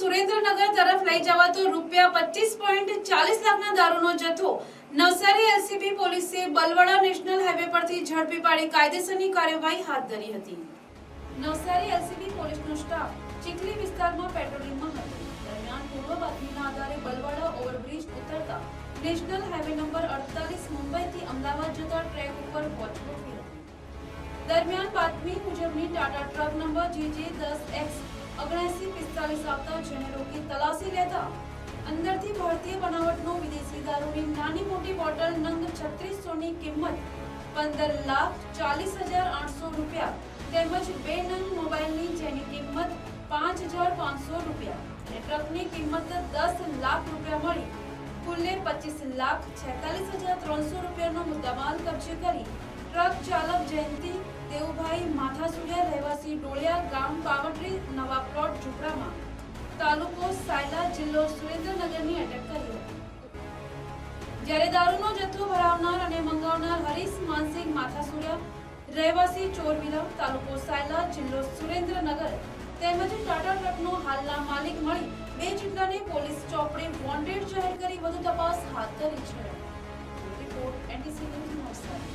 સુરેન્દ્રનગર તરફ લઈ જવાતો ₹25.40 લાખના દારૂનો જથ્થો નવસારી એલસીબી પોલીસે બલવાડા નેશનલ હાઈવે પરથી ઝડપી પાડી કાયદેસરની કાર્યવાહી હાથ ધરી હતી। નવસારી એલસીબી પોલીસનો સ્ટાફ ચીખલી વિસ્તારમાં પેટ્રોલિંગમાં હતો। દરમિયાન પૂર્વ બાતમીના આધારે બલવાડા ઓવરબ્રિજ ઉતરતા નેશનલ હાઈવે નંબર 48 મુંબઈથી અમદાવાદ જતા ટ્રેક ઉપર વોચ ગોઠવી હતી। દરમિયાન બાતમી મુજબની ટાટા ટ્રક નંબર GJ10X7945 આવતા જેને રોકી તલાશી લેતા અંદરથી ભારતીય બનાવટનો વિદેશી દારૂની નાની મોટી બોટલ નંગ 3600 ની કિંમત ₹15,40,800 તેમજ 2 નંગ મોબાઈલની જેની કિંમત ₹5,500 અને ટ્રકની કિંમત ₹10 લાખ મળી કુલ્લે ₹25,46,300 નો મુદ્દામાલ કબજે કરી ટ્રક ચાલક જયંતિ દેવભાઈ માથાસુરિયા રહેવાસી ડોળિયા ગામ પાવટરી નવા પ્લોટ ઝુપડામાં તાલુકો સાયલા જિલ્લો સુરેન્દ્રનગરની અટક કરી હતી। જ્યારે દારૂનો જથ્થો ભરાવનાર અને મંગાવનાર હરીશ માનસિંહ માથાસુરિયા રહેવાસી ચોરવીરા તાલુકો સાયલા જિલ્લો સુરેન્દ્રનગર તેમજ ટાટા ટ્રકનો હાલના માલિક મળી 2 જિલ્લાને પોલીસ ચોપડે વોન્ટેડ જાહેર કરી વધુ તપાસ હાથ ધરી છે। Report NTC news Navsari.